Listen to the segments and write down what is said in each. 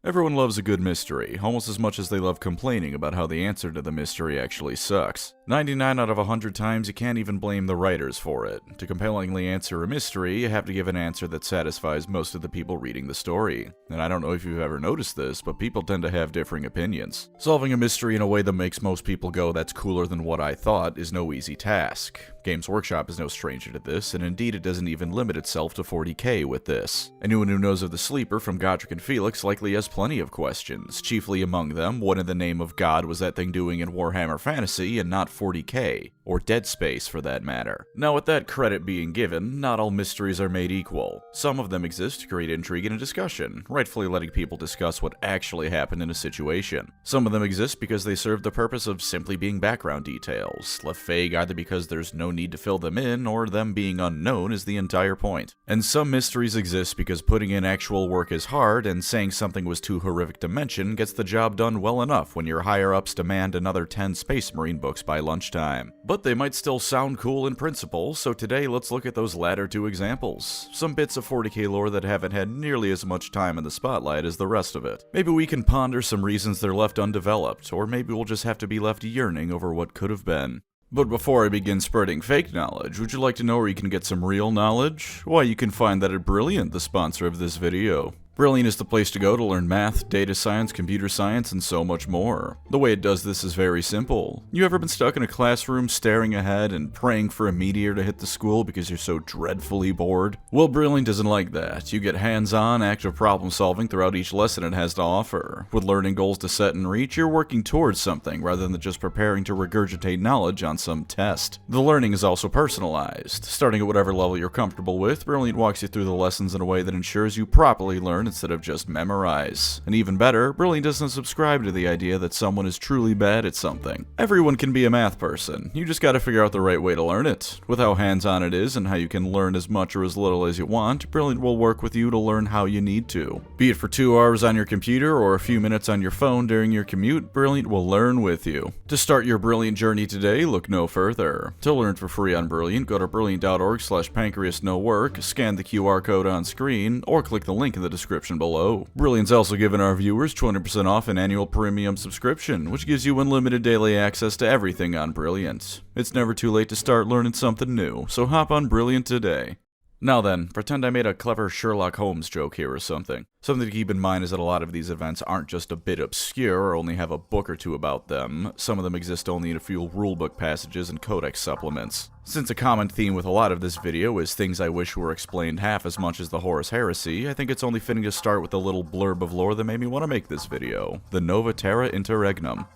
Everyone loves a good mystery, almost as much as they love complaining about how the answer to the mystery actually sucks. 99 out of 100 times you can't even blame the writers for it. To compellingly answer a mystery, you have to give an answer that satisfies most of the people reading the story. And I don't know if you've ever noticed this, but people tend to have differing opinions. Solving a mystery in a way that makes most people go, "That's cooler than what I thought," is no easy task. Games Workshop is no stranger to this, and indeed it doesn't even limit itself to 40k with this. Anyone who knows of the Sleeper from Godric and Felix likely has plenty of questions, chiefly among them, what in the name of God was that thing doing in Warhammer Fantasy and not 40k, or Dead Space for that matter. Now with that credit being given, not all mysteries are made equal. Some of them exist to create intrigue and a discussion, rightfully letting people discuss what actually happened in a situation. Some of them exist because they serve the purpose of simply being background details, left vague either because there's no need to fill them in, or them being unknown is the entire point. And some mysteries exist because putting in actual work is hard, and saying something was too horrific to mention gets the job done well enough when your higher-ups demand another 10 Space Marine books by lunchtime. But they might still sound cool in principle, so today let's look at those latter two examples. Some bits of 40k lore that haven't had nearly as much time in the spotlight as the rest of it. Maybe we can ponder some reasons they're left undeveloped, or maybe we'll just have to be left yearning over what could have been. But before I begin spreading fake knowledge, would you like to know where you can get some real knowledge? Why, you can find that at Brilliant, the sponsor of this video. Brilliant is the place to go to learn math, data science, computer science, and so much more. The way it does this is very simple. You ever been stuck in a classroom staring ahead and praying for a meteor to hit the school because you're so dreadfully bored? Well, Brilliant isn't like that. You get hands-on, active problem solving throughout each lesson it has to offer. With learning goals to set and reach, you're working towards something rather than just preparing to regurgitate knowledge on some test. The learning is also personalized. Starting at whatever level you're comfortable with, Brilliant walks you through the lessons in a way that ensures you properly learn instead of just memorize. And even better, Brilliant doesn't subscribe to the idea that someone is truly bad at something. Everyone can be a math person, you just gotta figure out the right way to learn it. With how hands-on it is and how you can learn as much or as little as you want, Brilliant will work with you to learn how you need to. Be it for 2 hours on your computer or a few minutes on your phone during your commute, Brilliant will learn with you. To start your Brilliant journey today, look no further. To learn for free on Brilliant, go to brilliant.org/pancreasnowork, scan the QR code on screen, or click the link in the description below. Brilliant's also given our viewers 20% off an annual premium subscription, which gives you unlimited daily access to everything on Brilliant. It's never too late to start learning something new, so hop on Brilliant today. Now then, pretend I made a clever Sherlock Holmes joke here or something. Something to keep in mind is that a lot of these events aren't just a bit obscure or only have a book or two about them. Some of them exist only in a few rulebook passages and codex supplements. Since a common theme with a lot of this video is things I wish were explained half as much as the Horus Heresy, I think it's only fitting to start with a little blurb of lore that made me want to make this video. The Nova Terra Interregnum.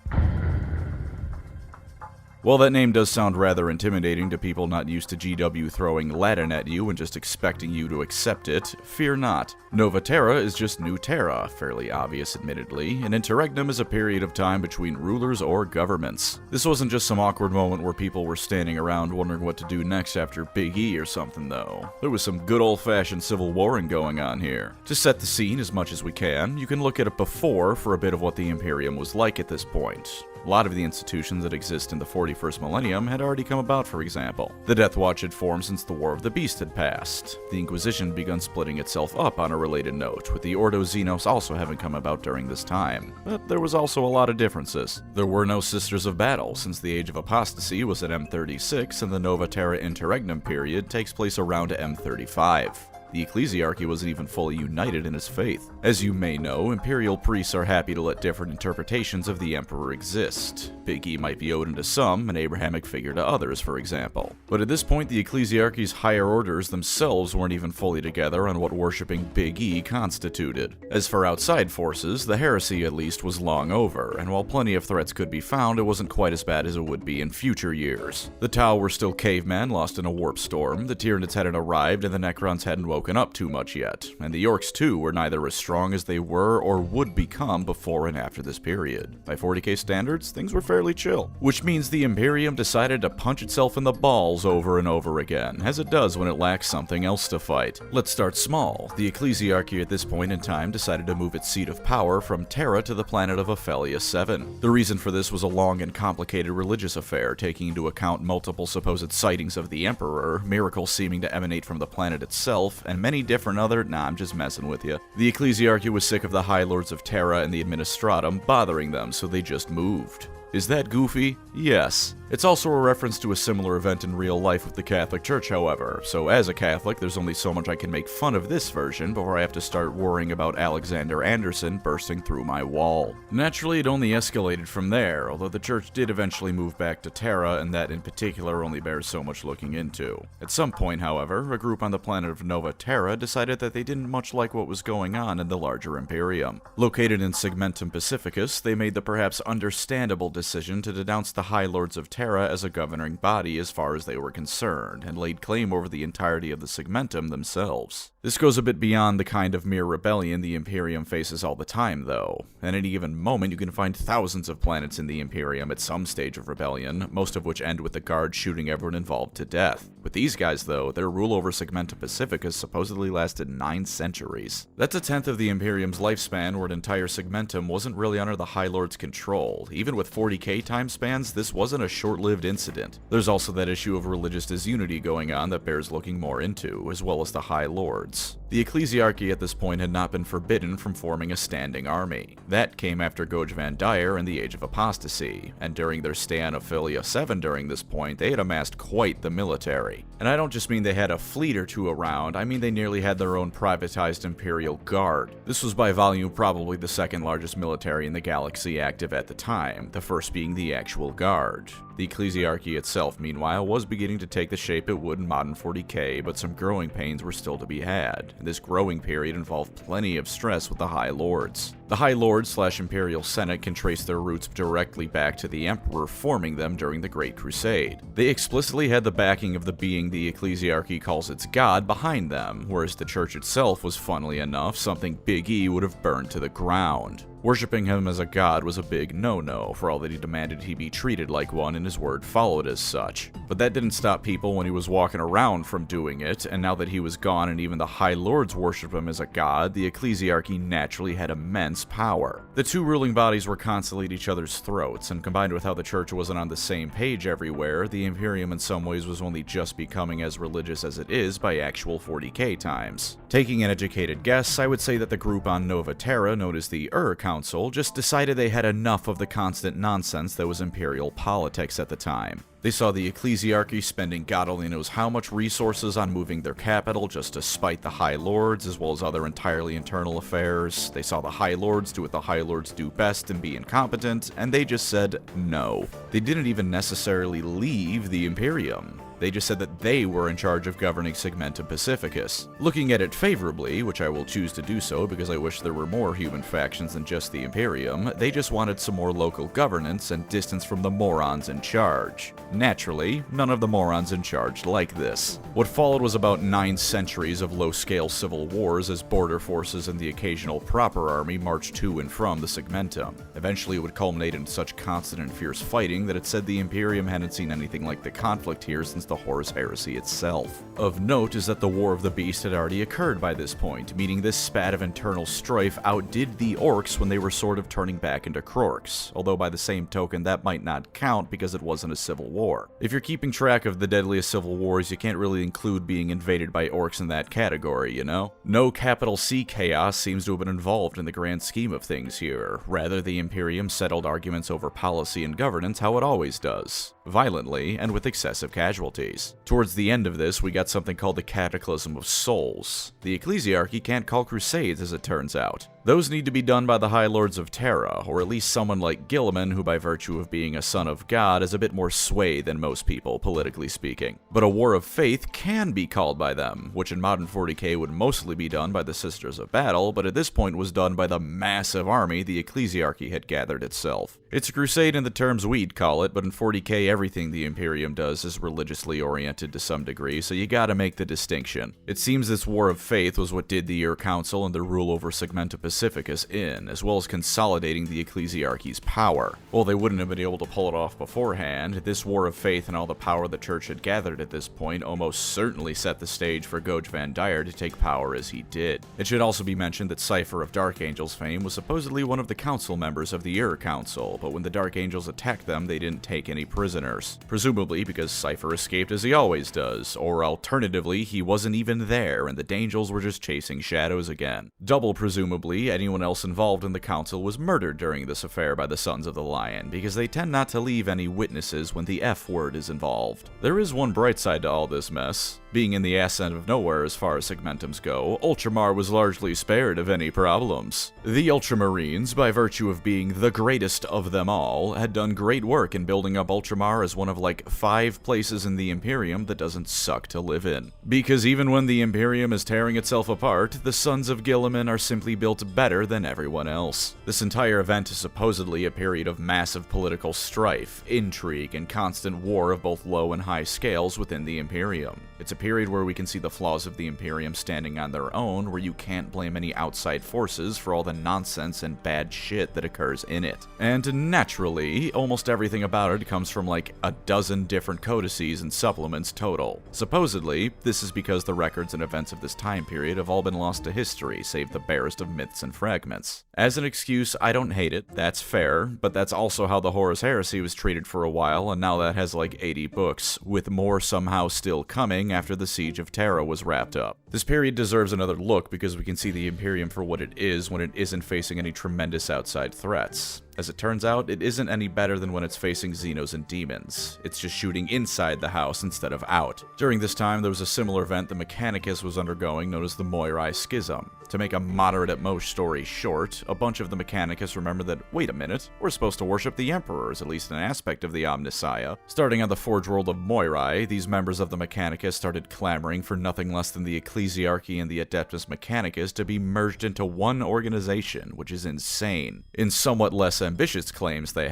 While that name does sound rather intimidating to people not used to GW throwing Latin at you and just expecting you to accept it, fear not. Nova Terra is just New Terra, fairly obvious admittedly, and Interregnum is a period of time between rulers or governments. This wasn't just some awkward moment where people were standing around wondering what to do next after Big E or something though. There was some good old-fashioned civil warring going on here. To set the scene as much as we can, you can look at it before for a bit of what the Imperium was like at this point. A lot of the institutions that exist in the 41st millennium had already come about, for example. The Death Watch had formed since the War of the Beast had passed. The Inquisition had begun splitting itself up on a related note, with the Ordo Xenos also having come about during this time. But there was also a lot of differences. There were no Sisters of Battle, since the Age of Apostasy was at M36 and the Nova Terra Interregnum period takes place around M35. The ecclesiarchy wasn't even fully united in its faith. As you may know, imperial priests are happy to let different interpretations of the emperor exist. Big E might be Odin to some, an Abrahamic figure to others, for example. But at this point, the ecclesiarchy's higher orders themselves weren't even fully together on what worshipping Big E constituted. As for outside forces, the heresy at least was long over, and while plenty of threats could be found, it wasn't quite as bad as it would be in future years. The Tau were still cavemen lost in a warp storm, the Tyranids hadn't arrived, and the Necrons hadn't woken up too much yet, and the Orcs too were neither as strong as they were or would become before and after this period. By 40k standards, things were fairly chill, which means the Imperium decided to punch itself in the balls over and over again, as it does when it lacks something else to fight. Let's start small. The ecclesiarchy at this point in time decided to move its seat of power from Terra to the planet of Ophelia 7. The reason for this was a long and complicated religious affair, taking into account multiple supposed sightings of the Emperor, miracles seeming to emanate from the planet itself, and many different other— nah, I'm just messing with you. The Ecclesiarchy was sick of the High Lords of Terra and the Administratum bothering them, so they just moved. Is that goofy? Yes. It's also a reference to a similar event in real life with the Catholic Church, however, so as a Catholic, there's only so much I can make fun of this version before I have to start worrying about Alexander Anderson bursting through my wall. Naturally, it only escalated from there, although the Church did eventually move back to Terra, and that in particular only bears so much looking into. At some point, however, a group on the planet of Nova Terra decided that they didn't much like what was going on in the larger Imperium. Located in Segmentum Pacificus, they made the perhaps understandable decision to denounce the High Lords of Terra as a governing body as far as they were concerned, and laid claim over the entirety of the Segmentum themselves. This goes a bit beyond the kind of mere rebellion the Imperium faces all the time, though. At any given moment, you can find thousands of planets in the Imperium at some stage of rebellion, most of which end with the guards shooting everyone involved to death. With these guys, though, their rule over Segmentum Pacificus supposedly lasted 9 centuries. That's a tenth of the Imperium's lifespan, where an entire Segmentum wasn't really under the High Lord's control. Even with 40k time spans, this wasn't a short-lived incident. There's also that issue of religious disunity going on that bears looking more into, as well as the High Lords. The Ecclesiarchy at this point had not been forbidden from forming a standing army. That came after Goj Van Dyer and the Age of Apostasy, and during their stay on Ophilia 7 during this point, they had amassed quite the military. And I don't just mean they had a fleet or two around, I mean they nearly had their own privatized Imperial Guard. This was by volume probably the second largest military in the galaxy active at the time, the first being the actual Guard. The Ecclesiarchy itself, meanwhile, was beginning to take the shape it would in modern 40k, but some growing pains were still to be had. This growing period involved plenty of stress with the High Lords. The High Lords/Imperial Senate can trace their roots directly back to the Emperor forming them during the Great Crusade. They explicitly had the backing of the being the Ecclesiarchy calls its god behind them, whereas the Church itself was, funnily enough, something Big E would have burned to the ground. Worshipping him as a god was a big no-no, for all that he demanded he be treated like one and his word followed as such. But that didn't stop people when he was walking around from doing it, and now that he was gone and even the High Lords worship him as a god, the Ecclesiarchy naturally had immense power. The two ruling bodies were constantly at each other's throats, and combined with how the Church wasn't on the same page everywhere, the Imperium in some ways was only just becoming as religious as it is by actual 40k times. Taking an educated guess, I would say that the group on Nova Terra, known as the Council, just decided they had enough of the constant nonsense that was Imperial politics at the time. They saw the Ecclesiarchy spending God only knows how much resources on moving their capital just to spite the High Lords, as well as other entirely internal affairs. They saw the High Lords do what the High Lords do best and be incompetent, and they just said no. They didn't even necessarily leave the Imperium. They just said that they were in charge of governing Segmentum Pacificus. Looking at it favorably, which I will choose to do so because I wish there were more human factions than just the Imperium, they just wanted some more local governance and distance from the morons in charge. Naturally, none of the morons in charge liked this. What followed was about 9 centuries of low-scale civil wars as border forces and the occasional proper army marched to and from the Segmentum. Eventually it would culminate in such constant and fierce fighting that it said the Imperium hadn't seen anything like the conflict here since the Horus Heresy itself. Of note is that the War of the Beast had already occurred by this point, meaning this spat of internal strife outdid the Orcs when they were sort of turning back into Krorks, although by the same token that might not count because it wasn't a civil war. If you're keeping track of the deadliest civil wars, you can't really include being invaded by Orcs in that category, you know? No capital C chaos seems to have been involved in the grand scheme of things here. Rather, the Imperium settled arguments over policy and governance how it always does, violently and with excessive casualties. Towards the end of this, we got something called the Cataclysm of Souls. The Ecclesiarchy can't call crusades, as it turns out. Those need to be done by the High Lords of Terra, or at least someone like Guilliman, who by virtue of being a son of God has a bit more sway than most people, politically speaking. But a war of faith can be called by them, which in modern 40k would mostly be done by the Sisters of Battle, but at this point was done by the massive army the Ecclesiarchy had gathered itself. It's a crusade in the terms we'd call it, but in 40k everything the Imperium does is religiously oriented to some degree, so you gotta make the distinction. It seems this war of faith was what did the Council and their rule over Segmentum Pacificus in, as well as consolidating the Ecclesiarchy's power. While they wouldn't have been able to pull it off beforehand, this war of faith and all the power the church had gathered at this point almost certainly set the stage for Goge Van Dyer to take power as he did. It should also be mentioned that Cypher of Dark Angels fame was supposedly one of the council members of the Ur Council, but when the Dark Angels attacked them, they didn't take any prisoners. Presumably because Cypher escaped as he always does, or alternatively, he wasn't even there and the Dangels were just chasing shadows again. Double presumably, anyone else involved in the council was murdered during this affair by the Sons of the Lion, because they tend not to leave any witnesses when the F word is involved. There is one bright side to all this mess. Being in the ass end of nowhere as far as segmentums go, Ultramar was largely spared of any problems. The Ultramarines, by virtue of being the greatest of them all, had done great work in building up Ultramar as one of like 5 places in the Imperium that doesn't suck to live in. Because even when the Imperium is tearing itself apart, the Sons of Guilliman are simply built better than everyone else. This entire event is supposedly a period of massive political strife, intrigue, and constant war of both low and high scales within the Imperium. It's a period where we can see the flaws of the Imperium standing on their own, where you can't blame any outside forces for all the nonsense and bad shit that occurs in it. And naturally, almost everything about it comes from like a dozen different codices and supplements total. Supposedly, this is because the records and events of this time period have all been lost to history, save the barest of myths and fragments. As an excuse, I don't hate it, that's fair, but that's also how the Horus Heresy was treated for a while, and now that has like 80 books, with more somehow still coming after the Siege of Terra was wrapped up. This period deserves another look because we can see the Imperium for what it is when it isn't facing any tremendous outside threats. As it turns out, it isn't any better than when it's facing Xenos and demons. It's just shooting inside the house instead of out. During this time, there was a similar event the Mechanicus was undergoing known as the Moirai Schism. To make a moderate at most story short, a bunch of the Mechanicus remembered that, wait a minute, we're supposed to worship the Emperors, at least an aspect of the Omnissiah. Starting on the Forge World of Moirai, these members of the Mechanicus started clamoring for nothing less than the Ecclesiarchy and the Adeptus Mechanicus to be merged into one organization, which is insane. In somewhat less ambitious claims they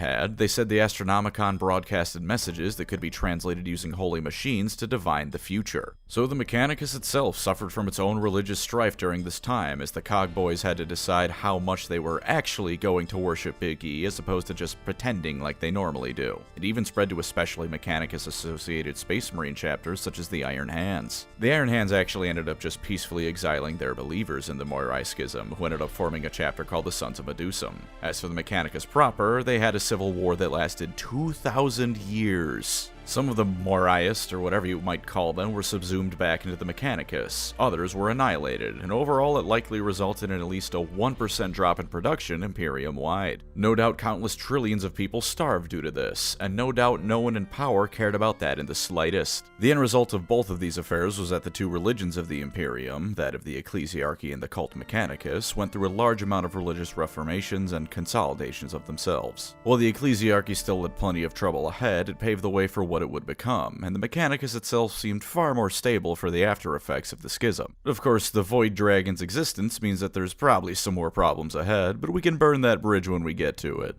said the Astronomicon broadcasted messages that could be translated using holy machines to divine the future. So the Mechanicus itself suffered from its own religious strife during this time, as the Cogboys had to decide how much they were actually going to worship Big E as opposed to just pretending like they normally do. It even spread to especially Mechanicus-associated Space Marine chapters such as the Iron Hands. The Iron Hands actually ended up just peacefully exiling their believers in the Moirai Schism, who ended up forming a chapter called the Sons of Medusum. As for the Mechanicus proper, they had a civil war that lasted 2,000 years. Some of the Moraists, or whatever you might call them, were subsumed back into the Mechanicus. Others were annihilated, and overall it likely resulted in at least a 1% drop in production Imperium-wide. No doubt countless trillions of people starved due to this, and no doubt no one in power cared about that in the slightest. The end result of both of these affairs was that the two religions of the Imperium, that of the Ecclesiarchy and the Cult Mechanicus, went through a large amount of religious reformations and consolidations of themselves. While the Ecclesiarchy still had plenty of trouble ahead, it paved the way for what it would become, and the Mechanicus itself seemed far more stable for the after effects of the schism. Of course, the Void Dragon's existence means that there's probably some more problems ahead, but we can burn that bridge when we get to it.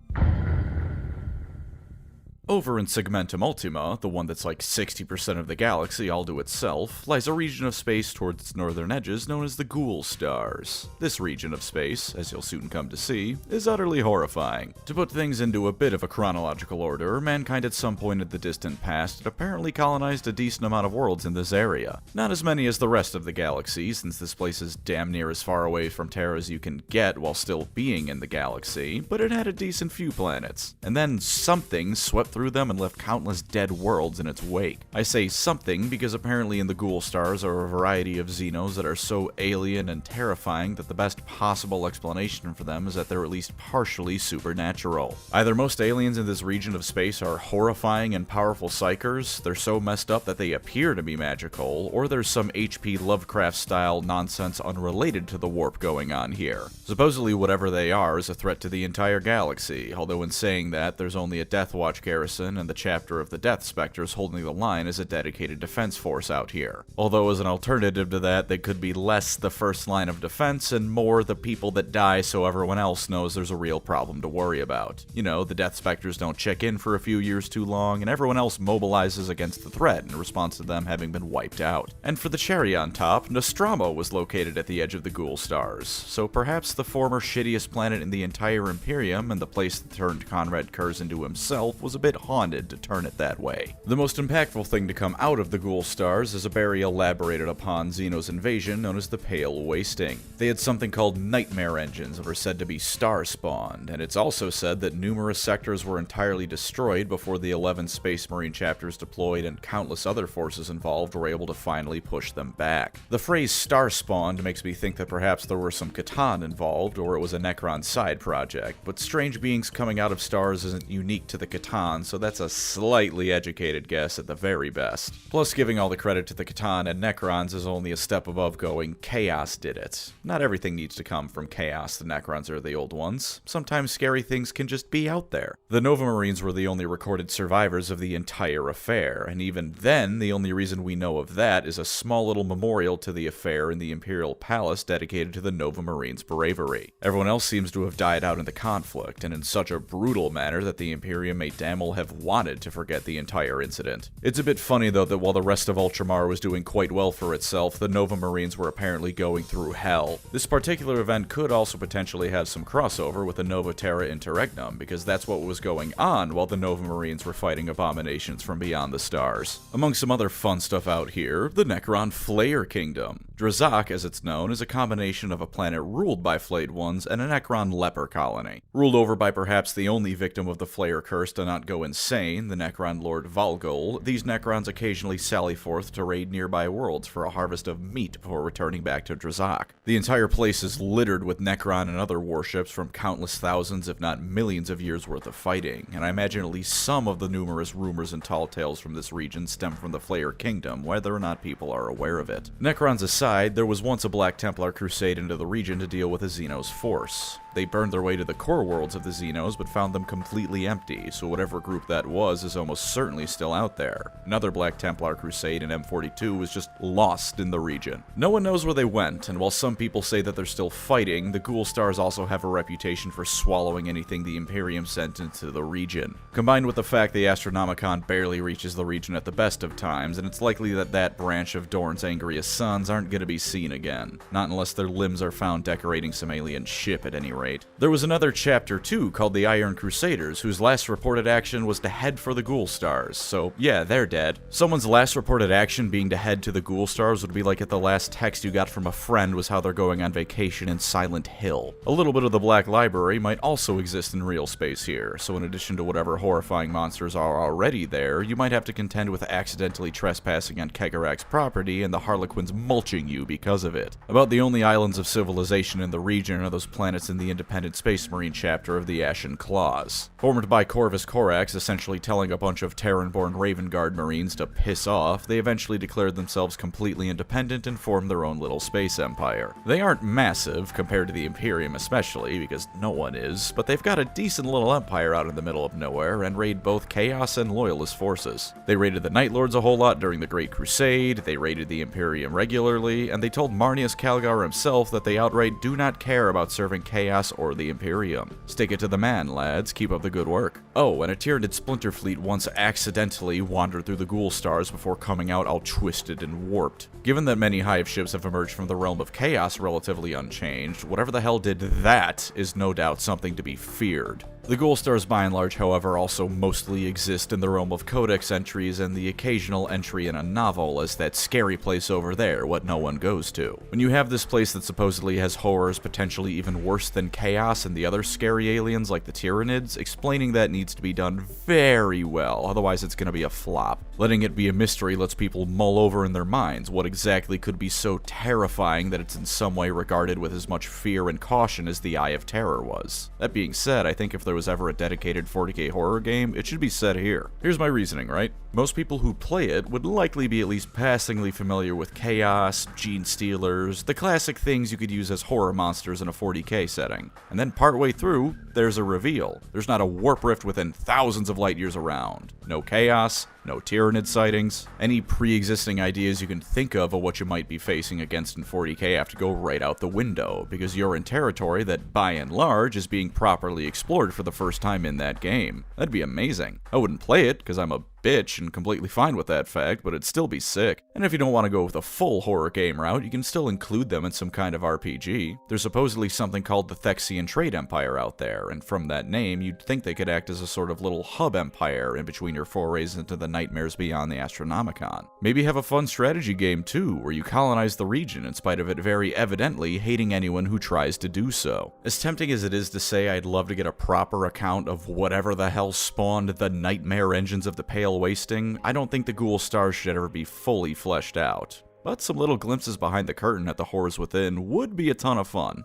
Over in Segmentum Ultima, the one that's like 60% of the galaxy all to itself, lies a region of space towards its northern edges known as the Ghoul stars. This region of space, as you'll soon come to see, is utterly horrifying. To put things into a bit of a chronological order, mankind at some point in the distant past had apparently colonized a decent amount of worlds in this area. Not as many as the rest of the galaxy, since this place is damn near as far away from Terra as you can get while still being in the galaxy, but it had a decent few planets. And then something swept through them and left countless dead worlds in its wake. I say something because apparently in the Ghoul stars are a variety of Xenos that are so alien and terrifying that the best possible explanation for them is that they're at least partially supernatural. Either most aliens in this region of space are horrifying and powerful psychers, they're so messed up that they appear to be magical, or there's some H.P. Lovecraft style nonsense unrelated to the warp going on here. Supposedly whatever they are is a threat to the entire galaxy, although in saying that, there's only a Death Watch character garrison, and the chapter of the Death Spectres holding the line as a dedicated defense force out here. Although as an alternative to that, they could be less the first line of defense and more the people that die so everyone else knows there's a real problem to worry about. You know, the Death Spectres don't check in for a few years too long, and everyone else mobilizes against the threat in response to them having been wiped out. And for the cherry on top, Nostromo was located at the edge of the Ghoul stars, so perhaps the former shittiest planet in the entire Imperium and the place that turned Conrad Kurz into himself was a bit haunted to turn it that way. The most impactful thing to come out of the Ghoul stars is a very elaborated upon Xenos invasion known as the Pale Wasting. They had something called nightmare engines that were said to be star-spawned, and it's also said that numerous sectors were entirely destroyed before the 11 Space Marine chapters deployed and countless other forces involved were able to finally push them back. The phrase star-spawned makes me think that perhaps there were some Catan involved, or it was a Necron side project, but strange beings coming out of stars isn't unique to the Catan, so that's a slightly educated guess at the very best. Plus, giving all the credit to the Catan and Necrons is only a step above going, Chaos did it. Not everything needs to come from Chaos, the Necrons are the old ones. Sometimes scary things can just be out there. The Nova Marines were the only recorded survivors of the entire affair, and even then, the only reason we know of that is a small little memorial to the affair in the Imperial Palace dedicated to the Nova Marines' bravery. Everyone else seems to have died out in the conflict, and in such a brutal manner that the Imperium may damn well have wanted to forget the entire incident. It's a bit funny though that while the rest of Ultramar was doing quite well for itself, the Nova Marines were apparently going through hell. This particular event could also potentially have some crossover with the Nova Terra Interregnum, because that's what was going on while the Nova Marines were fighting abominations from beyond the stars. Among some other fun stuff out here, the Necron Flayer Kingdom. Drazak, as it's known, is a combination of a planet ruled by flayed ones and a Necron leper colony. Ruled over by perhaps the only victim of the Flayer curse to not go insane, the Necron Lord Valgol, these Necrons occasionally sally forth to raid nearby worlds for a harvest of meat before returning back to Drazak. The entire place is littered with Necron and other warships from countless thousands if not millions of years worth of fighting, and I imagine at least some of the numerous rumors and tall tales from this region stem from the Flayer Kingdom, whether or not people are aware of it. Necrons aside, there was once a Black Templar crusade into the region to deal with a Xenos force. They burned their way to the core worlds of the Xenos, but found them completely empty, so whatever group that was is almost certainly still out there. Another Black Templar crusade in M42 was just lost in the region. No one knows where they went, and while some people say that they're still fighting, the Ghoul Stars also have a reputation for swallowing anything the Imperium sent into the region. Combined with the fact the Astronomicon barely reaches the region at the best of times, and it's likely that that branch of Dorn's angriest sons aren't going to be seen again. Not unless their limbs are found decorating some alien ship at any rate. There was another chapter too called the Iron Crusaders, whose last reported action was to head for the Ghoul Stars, so yeah, they're dead. Someone's last reported action being to head to the Ghoul Stars would be like if the last text you got from a friend was how they're going on vacation in Silent Hill. A little bit of the Black Library might also exist in real space here, so in addition to whatever horrifying monsters are already there, you might have to contend with accidentally trespassing on Kegarak's property and the Harlequins mulching you because of it. About the only islands of civilization in the region are those planets in the Independent Space Marine chapter of the Ashen Claws. Formed by Corvus Corax essentially telling a bunch of Terran-born Raven Guard Marines to piss off, they eventually declared themselves completely independent and formed their own little space empire. They aren't massive, compared to the Imperium especially, because no one is, but they've got a decent little empire out in the middle of nowhere and raid both Chaos and Loyalist forces. They raided the Night Lords a whole lot during the Great Crusade, they raided the Imperium regularly, and they told Marneus Calgar himself that they outright do not care about serving Chaos or the Imperium. Stick it to the man, lads. Keep up the good work. Oh, and a Tyranid splinter fleet once accidentally wandered through the Ghoul Stars before coming out all twisted and warped. Given that many Hive ships have emerged from the realm of Chaos relatively unchanged, whatever the hell did that is no doubt something to be feared. The Ghoul Stars by and large, however, also mostly exist in the realm of codex entries and the occasional entry in a novel as that scary place over there, what no one goes to. When you have this place that supposedly has horrors potentially even worse than Chaos and the other scary aliens like the Tyranids, explaining that needs to be done very well, otherwise it's gonna be a flop. Letting it be a mystery lets people mull over in their minds what exactly could be so terrifying that it's in some way regarded with as much fear and caution as the Eye of Terror was. That being said, I think if there was was ever a dedicated 40k horror game, it should be said here. Here's my reasoning, right? Most people who play it would likely be at least passingly familiar with Chaos, Gene Stealers, the classic things you could use as horror monsters in a 40k setting. And then partway through, there's a reveal. There's not a warp rift within thousands of light years around. No Chaos, no Tyrannid sightings. Any pre-existing ideas you can think of what you might be facing against in 40k have to go right out the window, because you're in territory that, by and large, is being properly explored for the first time in that game. That'd be amazing. I wouldn't play it, because I'm a bitch and completely fine with that fact, but it'd still be sick. And if you don't want to go with a full horror game route, you can still include them in some kind of RPG. There's supposedly something called the Thexian Trade Empire out there, and from that name, you'd think they could act as a sort of little hub empire in between your forays into the nightmares beyond the Astronomicon. Maybe have a fun strategy game too, where you colonize the region in spite of it very evidently hating anyone who tries to do so. As tempting as it is to say I'd love to get a proper account of whatever the hell spawned the nightmare engines of the Pale Wasting, I don't think the Ghoul stars should ever be fully fleshed out. But some little glimpses behind the curtain at the horrors within would be a ton of fun.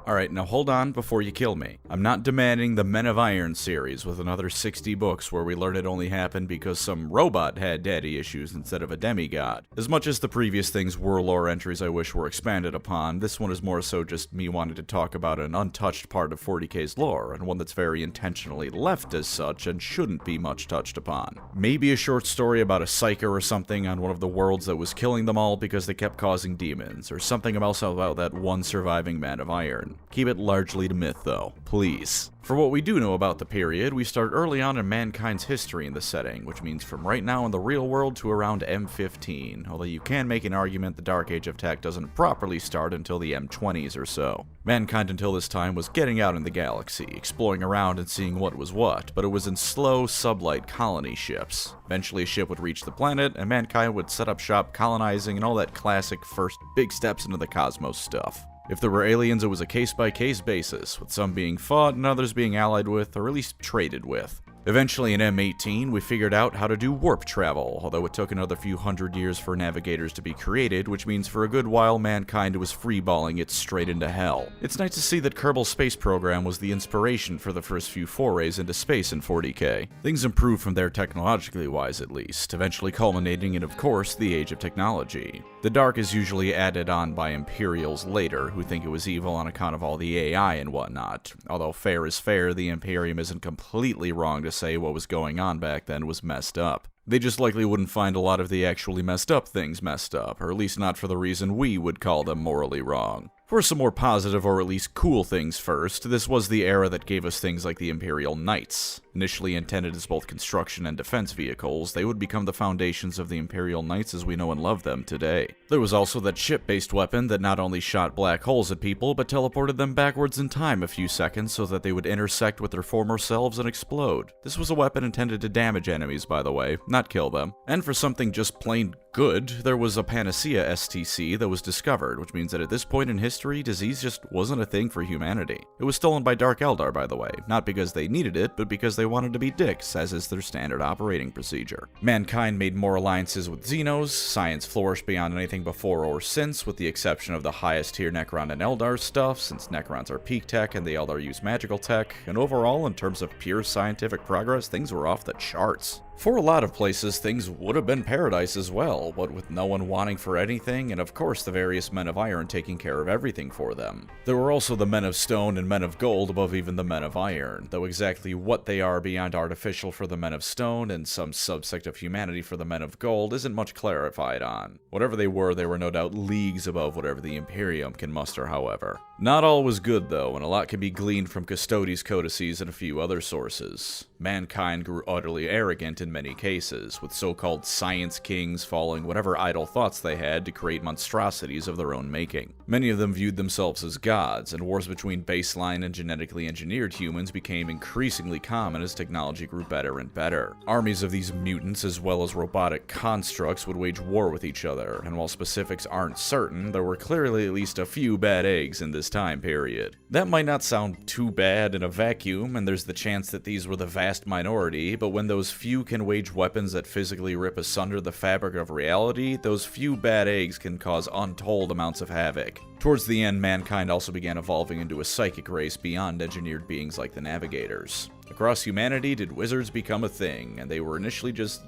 Alright, now hold on before you kill me. I'm not demanding the Men of Iron series with another 60 books where we learn it only happened because some robot had daddy issues instead of a demigod. As much as the previous things were lore entries I wish were expanded upon, this one is more so just me wanting to talk about an untouched part of 40k's lore, and one that's very intentionally left as such and shouldn't be much touched upon. Maybe a short story about a psyker or something on one of the worlds that was killing them all because they kept causing demons, or something else about that one surviving Man of Iron. Keep it largely to myth, though, please. For what we do know about the period, we start early on in mankind's history in the setting, which means from right now in the real world to around M15, although you can make an argument the Dark Age of Tech doesn't properly start until the M20s or so. Mankind until this time was getting out in the galaxy, exploring around and seeing what was what, but it was in slow, sublight colony ships. Eventually a ship would reach the planet, and mankind would set up shop colonizing and all that classic first big steps into the cosmos stuff. If there were aliens, it was a case-by-case basis, with some being fought and others being allied with, or at least traded with. Eventually in M18, we figured out how to do warp travel, although it took another few hundred years for navigators to be created, which means for a good while mankind was freeballing it straight into hell. It's nice to see that Kerbal Space Program was the inspiration for the first few forays into space in 40k. Things improved from there technologically wise at least, eventually culminating in, of course, the Age of Technology. The Dark is usually added on by Imperials later, who think it was evil on account of all the AI and whatnot. Although fair is fair, the Imperium isn't completely wrong to say what was going on back then was messed up. They just likely wouldn't find a lot of the actually messed up things messed up, or at least not for the reason we would call them morally wrong. For some more positive or at least cool things first, this was the era that gave us things like the Imperial Knights. Initially intended as both construction and defense vehicles, they would become the foundations of the Imperial Knights as we know and love them today. There was also that ship-based weapon that not only shot black holes at people, but teleported them backwards in time a few seconds so that they would intersect with their former selves and explode. This was a weapon intended to damage enemies, by the way, not kill them. And for something just plain good, there was a Panacea STC that was discovered, which means that at this point in history, disease just wasn't a thing for humanity. It was stolen by Dark Eldar, by the way, not because they needed it, but because they wanted to be dicks, as is their standard operating procedure. Mankind made more alliances with Xenos, science flourished beyond anything before or since, with the exception of the highest tier Necron and Eldar stuff, since Necrons are peak tech and the Eldar use magical tech, and overall, in terms of pure scientific progress, things were off the charts. For a lot of places, things would have been paradise as well, but with no one wanting for anything, and of course the various Men of Iron taking care of everything for them. There were also the Men of Stone and Men of Gold above even the Men of Iron, though exactly what they are beyond artificial for the Men of Stone and some subsect of humanity for the Men of Gold isn't much clarified on. Whatever they were no doubt leagues above whatever the Imperium can muster, however. Not all was good though, and a lot can be gleaned from Custodes' codices and a few other sources. Mankind grew utterly arrogant in many cases, with so-called science kings following whatever idle thoughts they had to create monstrosities of their own making. Many of them viewed themselves as gods, and wars between baseline and genetically engineered humans became increasingly common as technology grew better and better. Armies of these mutants as well as robotic constructs would wage war with each other, and while specifics aren't certain, there were clearly at least a few bad eggs in this time period. That might not sound too bad in a vacuum, and there's the chance that these were the vast minority, but when those few can can wage weapons that physically rip asunder the fabric of reality, those few bad eggs can cause untold amounts of havoc. Towards the end, mankind also began evolving into a psychic race beyond engineered beings like the Navigators. Across humanity did wizards become a thing, and they were initially just,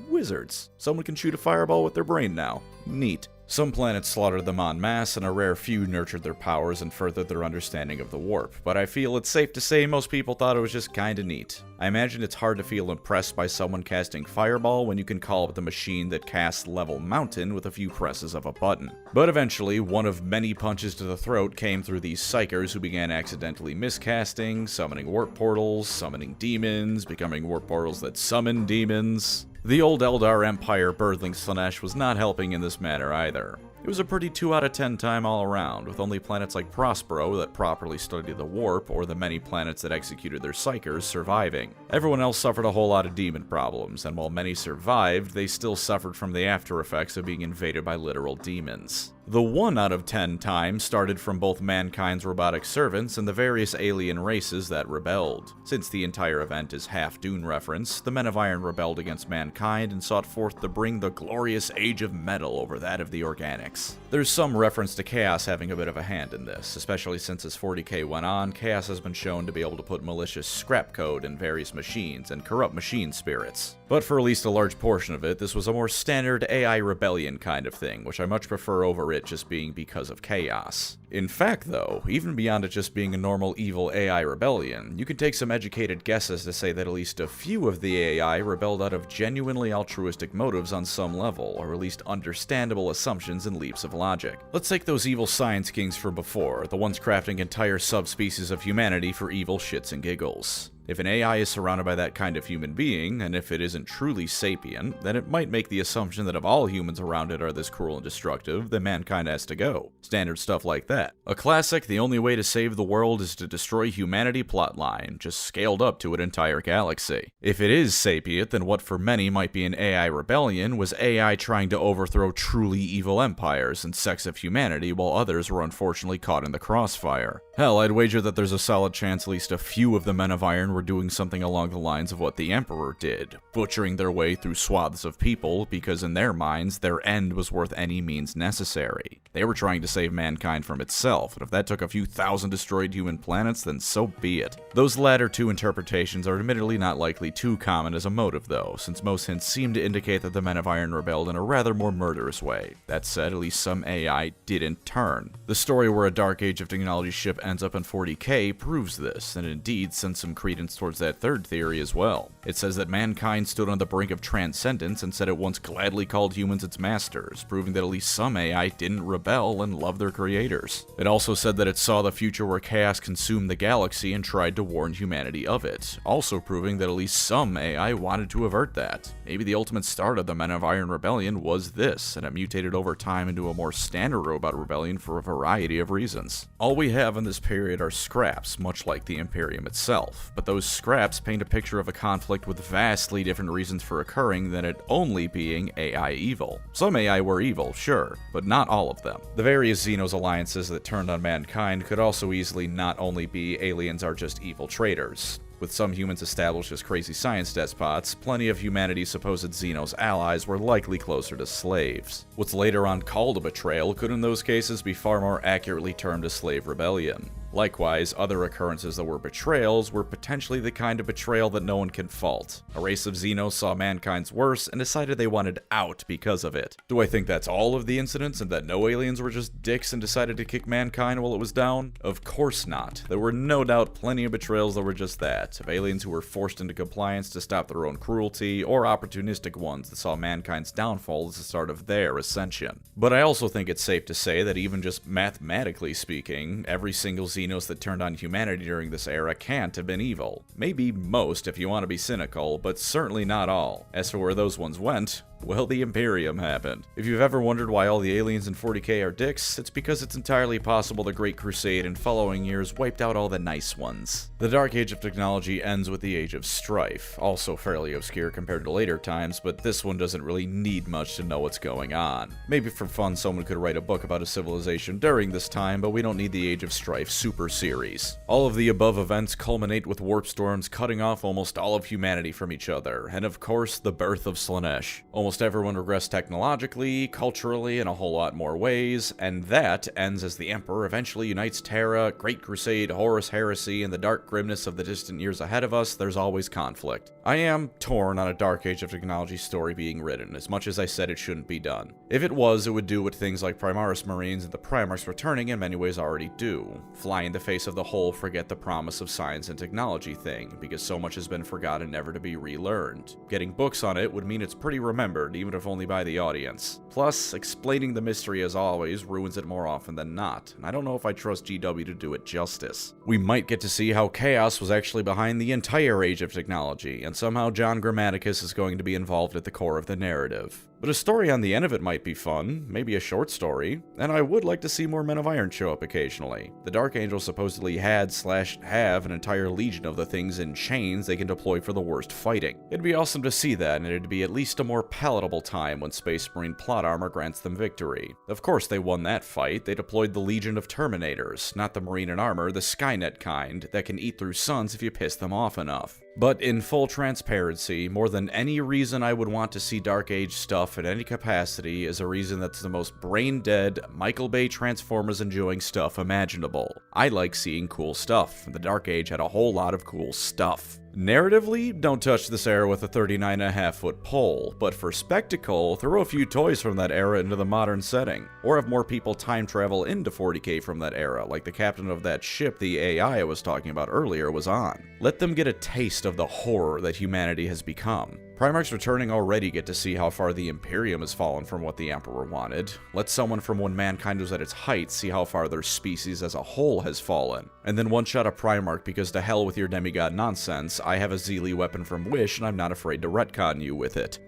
wizards. Someone can shoot a fireball with their brain now. Neat. Some planets slaughtered them en masse, and a rare few nurtured their powers and furthered their understanding of the warp, but I feel it's safe to say most people thought it was just kinda neat. I imagine it's hard to feel impressed by someone casting Fireball when you can call up the machine that casts Level Mountain with a few presses of a button. But eventually, one of many punches to the throat came through these psychers who began accidentally miscasting, summoning warp portals, summoning demons, becoming warp portals that summon demons. The old Eldar Empire birthling Slaanesh was not helping in this matter either. It was a pretty 2 out of 10 time all around, with only planets like Prospero that properly studied the warp, or the many planets that executed their psychers surviving. Everyone else suffered a whole lot of demon problems, and while many survived, they still suffered from the after effects of being invaded by literal demons. The 1 out of 10 time started from both mankind's robotic servants and the various alien races that rebelled. Since the entire event is half Dune reference, the Men of Iron rebelled against mankind and sought forth to bring the glorious age of metal over that of the organics. There's some reference to Chaos having a bit of a hand in this, especially since as 40k went on, Chaos has been shown to be able to put malicious scrap code in various machines and corrupt machine spirits. But for at least a large portion of it, this was a more standard AI rebellion kind of thing, which I much prefer over it just being because of chaos. In fact though, even beyond it just being a normal evil AI rebellion, you can take some educated guesses to say that at least a few of the AI rebelled out of genuinely altruistic motives on some level, or at least understandable assumptions and leaps of logic. Let's take those evil science kings from before, the ones crafting entire subspecies of humanity for evil shits and giggles. If an AI is surrounded by that kind of human being, and if it isn't truly sapient, then it might make the assumption that if all humans around it are this cruel and destructive, then mankind has to go. Standard stuff like that. A classic, the only way to save the world is to destroy humanity plotline, just scaled up to an entire galaxy. If it is sapient, then what for many might be an AI rebellion was AI trying to overthrow truly evil empires and sects of humanity, while others were unfortunately caught in the crossfire. Hell, I'd wager that there's a solid chance at least a few of the Men of Iron were doing something along the lines of what the Emperor did, butchering their way through swaths of people because in their minds, their end was worth any means necessary. They were trying to save mankind from itself, and if that took a few thousand destroyed human planets, then so be it. Those latter two interpretations are admittedly not likely too common as a motive though, since most hints seem to indicate that the Men of Iron rebelled in a rather more murderous way. That said, at least some AI didn't turn. The story where a Dark Age of Technology ship ends up in 40k proves this, and indeed sends some credence towards that third theory as well. It says that mankind stood on the brink of transcendence and said it once gladly called humans its masters, proving that at least some AI didn't rebel and love their creators. It also said that it saw the future where chaos consumed the galaxy and tried to warn humanity of it, also proving that at least some AI wanted to avert that. Maybe the ultimate start of the Men of Iron rebellion was this, and it mutated over time into a more standard robot rebellion for a variety of reasons. All we have in this period are scraps, much like the Imperium itself, but those scraps paint a picture of a conflict with vastly different reasons for occurring than it only being AI evil. Some AI were evil, sure, but not all of them. The various Xenos alliances that turned on mankind could also easily not only be aliens are just evil traitors. With some humans established as crazy science despots, plenty of humanity's supposed Xenos allies were likely closer to slaves. What's later on called a betrayal could in those cases be far more accurately termed a slave rebellion. Likewise, other occurrences that were betrayals were potentially the kind of betrayal that no one can fault. A race of Xenos saw mankind's worst and decided they wanted out because of it. Do I think that's all of the incidents and that no aliens were just dicks and decided to kick mankind while it was down? Of course not. There were no doubt plenty of betrayals that were just that, of aliens who were forced into compliance to stop their own cruelty, or opportunistic ones that saw mankind's downfall as the start of their ascension. But I also think it's safe to say that even just mathematically speaking, every single Xenos that turned on humanity during this era can't have been evil. Maybe most if you want to be cynical, but certainly not all. As for where those ones went, Well, the Imperium happened. If you've ever wondered why all the aliens in 40k are dicks, it's because it's entirely possible the Great Crusade and following years wiped out all the nice ones. The Dark Age of technology ends with the Age of Strife, also fairly obscure compared to later times, but this one doesn't really need much to know what's going on. Maybe for fun someone could write a book about a civilization during this time, but we don't need the Age of Strife super series. All of the above events culminate with warp storms cutting off almost all of humanity from each other, and of course the birth of Slaanesh. Almost everyone regressed technologically, culturally, in a whole lot more ways, and that ends as the Emperor eventually unites Terra, Great Crusade, Horus Heresy, and the dark grimness of the distant years ahead of us. There's always conflict. I am torn on a Dark Age of technology story being written, as much as I said it shouldn't be done. If it was, it would do what things like Primaris Marines and the Primarchs Returning in many ways already do. Fly in the face of the whole forget the promise of science and technology thing, because so much has been forgotten never to be relearned. Getting books on it would mean it's pretty remembered, even if only by the audience. Plus, explaining the mystery as always ruins it more often than not, and I don't know if I trust GW to do it justice. We might get to see how Chaos was actually behind the entire Age of technology, and somehow John Grammaticus is going to be involved at the core of the narrative. But a story on the end of it might be fun, maybe a short story, and I would like to see more Men of Iron show up occasionally. The Dark Angels supposedly had/have an entire legion of the things in chains they can deploy for the worst fighting. It'd be awesome to see that, and it'd be at least a more palatable time when Space Marine plot armor grants them victory. Of course they won that fight. They deployed the Legion of Terminators, not the Marine in armor, the Skynet kind, that can eat through suns if you piss them off enough. But in full transparency, more than any reason I would want to see Dark Age stuff in any capacity is a reason that's the most brain-dead, Michael Bay Transformers enjoying stuff imaginable. I like seeing cool stuff, and the Dark Age had a whole lot of cool stuff. Narratively, don't touch this era with a 39.5-foot pole, but for spectacle, throw a few toys from that era into the modern setting, or have more people time travel into 40k from that era, like the captain of that ship the AI I was talking about earlier was on. Let them get a taste of the horror that humanity has become. Primarchs Returning already get to see how far the Imperium has fallen from what the Emperor wanted. Let someone from when mankind was at its height see how far their species as a whole has fallen. And then one-shot a Primarch because to hell with your demigod nonsense, I have a Zeely weapon from Wish and I'm not afraid to retcon you with it.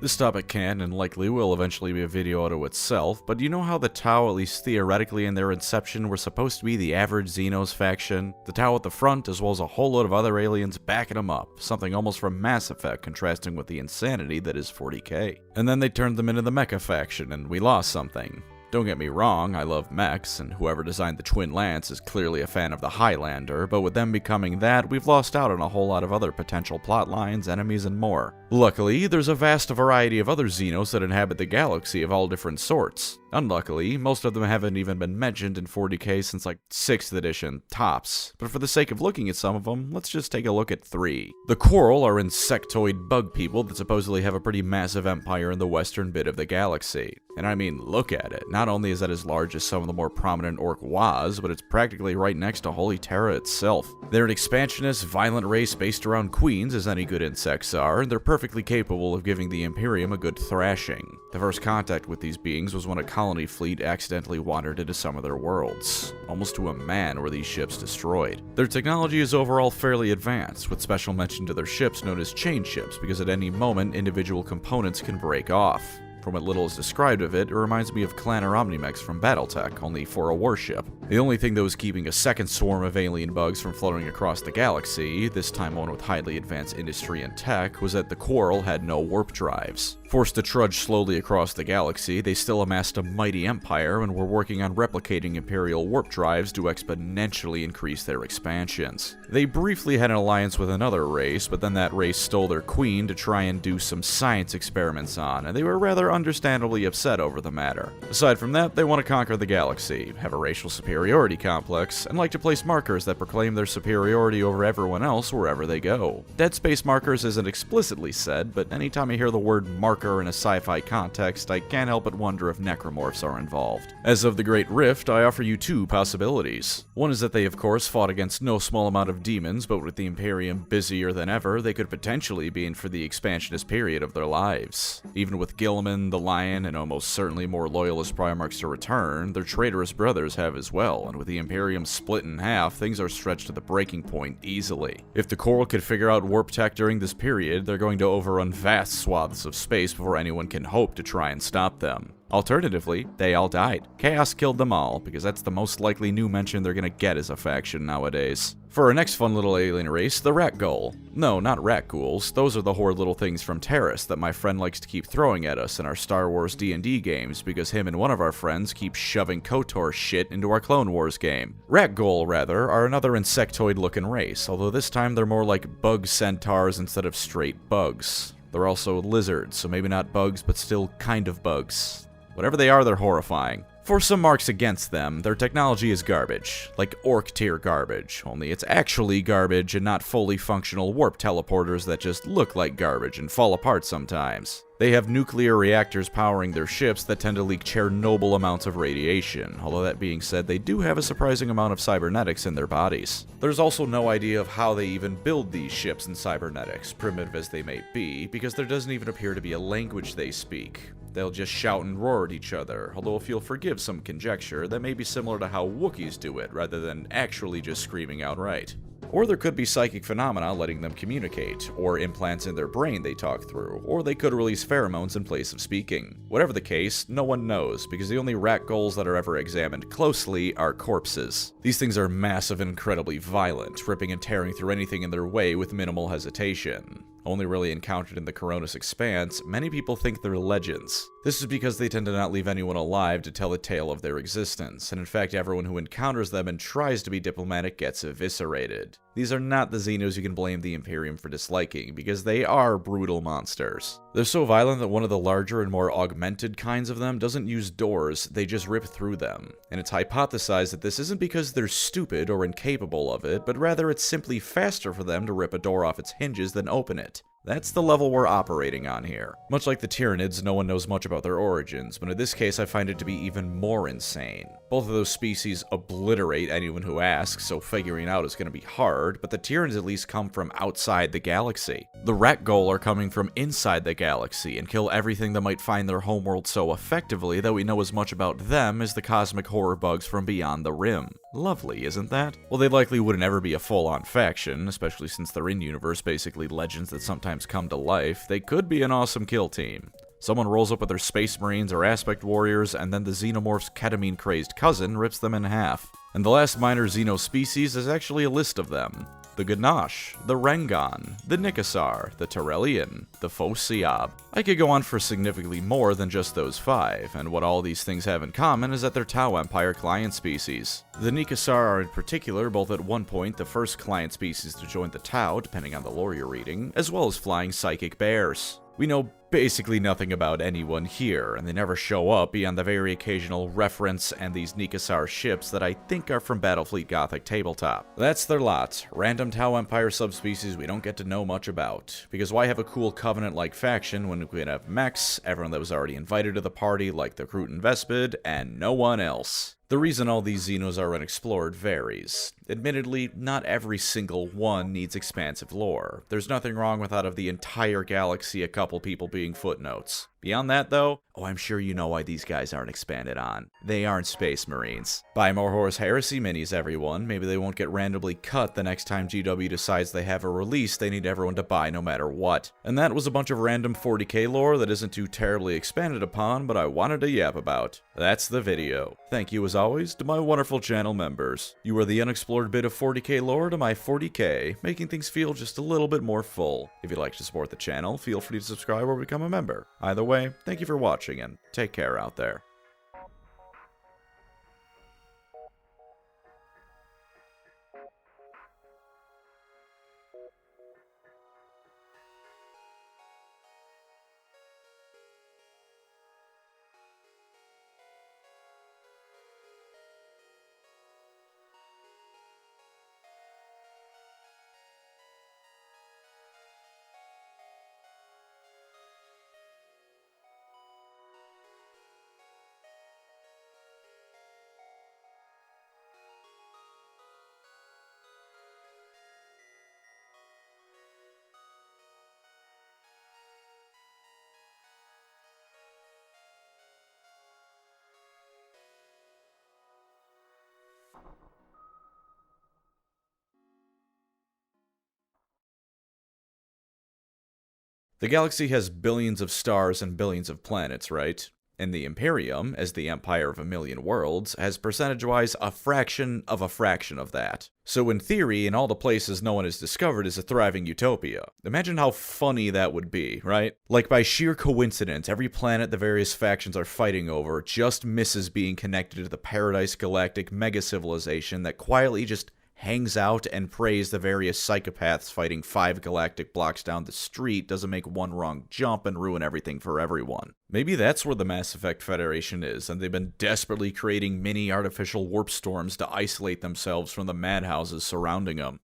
This topic can, and likely will eventually be a video unto itself, but you know how the Tau, at least theoretically in their inception, were supposed to be the average Xenos faction? The Tau at the front, as well as a whole load of other aliens backing them up, something almost from Mass Effect contrasting with the insanity that is 40k. And then they turned them into the Mecha faction, and we lost something. Don't get me wrong, I love mechs, and whoever designed the Twin Lance is clearly a fan of the Highlander, but with them becoming that, we've lost out on a whole lot of other potential plot lines, enemies, and more. Luckily, there's a vast variety of other Xenos that inhabit the galaxy of all different sorts. Unluckily, most of them haven't even been mentioned in 40k since like 6th edition, tops. But for the sake of looking at some of them, let's just take a look at 3. The Coral are insectoid bug people that supposedly have a pretty massive empire in the western bit of the galaxy. And I mean, look at it. Not only is that as large as some of the more prominent Orc was, but it's practically right next to Holy Terra itself. They're an expansionist, violent race based around queens, as any good insects are, and they're perfectly capable of giving the Imperium a good thrashing. The first contact with these beings was when a colony fleet accidentally wandered into some of their worlds. Almost to a man were these ships destroyed. Their technology is overall fairly advanced, with special mention to their ships known as chain ships, because at any moment individual components can break off. From what little is described of it, it reminds me of Clan or Omnimex from Battletech, only for a warship. The only thing that was keeping a second swarm of alien bugs from floating across the galaxy, this time one with highly advanced industry and tech, was that the Coral had no warp drives. Forced to trudge slowly across the galaxy, they still amassed a mighty empire and were working on replicating Imperial warp drives to exponentially increase their expansions. They briefly had an alliance with another race, but then that race stole their queen to try and do some science experiments on, and they were rather understandably upset over the matter. Aside from that, they want to conquer the galaxy, have a racial superiority complex, and like to place markers that proclaim their superiority over everyone else wherever they go. Dead Space markers isn't explicitly said, but anytime I hear the word marker occur in a sci-fi context, I can't help but wonder if necromorphs are involved. As of the Great Rift, I offer you two possibilities. One is that they of course fought against no small amount of demons, but with the Imperium busier than ever, they could potentially be in for the expansionist period of their lives. Even with Gilliman, the Lion, and almost certainly more loyalist Primarchs to return, their traitorous brothers have as well, and with the Imperium split in half, things are stretched to the breaking point easily. If the Coral could figure out warp tech during this period, they're going to overrun vast swaths of space before anyone can hope to try and stop them. Alternatively, they all died. Chaos killed them all, because that's the most likely new mention they're gonna get as a faction nowadays. For our next fun little alien race, the Rat Ghoul. No, not rat ghouls, those are the horrid little things from Terra that my friend likes to keep throwing at us in our Star Wars D&D games because him and one of our friends keep shoving KOTOR shit into our Clone Wars game. Rat Ghoul, rather, are another insectoid-looking race, although this time they're more like bug centaurs instead of straight bugs. They're also lizards, so maybe not bugs, but still kind of bugs. Whatever they are, they're horrifying. For some marks against them, their technology is garbage, like Orc-tier garbage, only it's actually garbage and not fully functional warp teleporters that just look like garbage and fall apart sometimes. They have nuclear reactors powering their ships that tend to leak Chernobyl amounts of radiation, although that being said, they do have a surprising amount of cybernetics in their bodies. There's also no idea of how they even build these ships and cybernetics, primitive as they may be, because there doesn't even appear to be a language they speak. They'll just shout and roar at each other, although if you'll forgive some conjecture, that may be similar to how Wookiees do it, rather than actually just screaming outright. Or there could be psychic phenomena letting them communicate, or implants in their brain they talk through, or they could release pheromones in place of speaking. Whatever the case, no one knows, because the only rat ghouls that are ever examined closely are corpses. These things are massive and incredibly violent, ripping and tearing through anything in their way with minimal hesitation. Only really encountered in the Coronis Expanse, many people think they're legends. This is because they tend to not leave anyone alive to tell the tale of their existence, and in fact everyone who encounters them and tries to be diplomatic gets eviscerated. These are not the Xenos you can blame the Imperium for disliking, because they are brutal monsters. They're so violent that one of the larger and more augmented kinds of them doesn't use doors, they just rip through them. And it's hypothesized that this isn't because they're stupid or incapable of it, but rather it's simply faster for them to rip a door off its hinges than open it. That's the level we're operating on here. Much like the Tyranids, no one knows much about their origins, but in this case I find it to be even more insane. Both of those species obliterate anyone who asks, so figuring out is going to be hard, but the Tyranids at least come from outside the galaxy. The Rat Ghoul are coming from inside the galaxy and kill everything that might find their homeworld so effectively that we know as much about them as the cosmic horror bugs from beyond the rim. Lovely, isn't that? Well, they likely wouldn't ever be a full-on faction, especially since they're in-universe basically legends that sometimes come to life. They could be an awesome kill team. Someone rolls up with their Space Marines or Aspect Warriors, and then the Xenomorph's ketamine-crazed cousin rips them in half. And the last minor Xeno species is actually a list of them. The Ganache, the Rengon, the Nikasar, the Terrellian, the Phosiab. I could go on for significantly more than just those 5, and what all these things have in common is that they're Tau Empire client species. The Nikasar are in particular both at one point the first client species to join the Tau, depending on the lore you're reading, as well as flying psychic bears. We know basically nothing about anyone here, and they never show up beyond the very occasional reference and these Nikasar ships that I think are from Battlefleet Gothic Tabletop. That's their lot. Random Tau Empire subspecies we don't get to know much about. Because why have a cool Covenant-like faction when we could have mechs, everyone that was already invited to the party like the Kroot and Vespid, and no one else? The reason all these Xenos are unexplored varies. Admittedly, not every single one needs expansive lore. There's nothing wrong with out of the entire galaxy a couple people being footnotes. Beyond that, though, oh, I'm sure you know why these guys aren't expanded on. They aren't Space Marines. Buy more Horus Heresy minis, everyone. Maybe they won't get randomly cut the next time GW decides they have a release they need everyone to buy no matter what. And that was a bunch of random 40k lore that isn't too terribly expanded upon, but I wanted to yap about. That's the video. Thank you as always to my wonderful channel members. You are the unexplored bit of 40k lore to my 40k, making things feel just a little bit more full. If you'd like to support the channel, feel free to subscribe or become a member. Either way, thank you for watching and take care out there. The galaxy has billions of stars and billions of planets, right? And the Imperium, as the empire of a million worlds, has percentage-wise a fraction of that. So in theory, in all the places no one has discovered is a thriving utopia. Imagine how funny that would be, right? Like by sheer coincidence, every planet the various factions are fighting over just misses being connected to the Paradise Galactic mega-civilization that quietly just hangs out and prays the various psychopaths fighting 5 galactic blocks down the street doesn't make one wrong jump and ruin everything for everyone. Maybe that's where the Mass Effect Federation is, and they've been desperately creating mini artificial warp storms to isolate themselves from the madhouses surrounding them.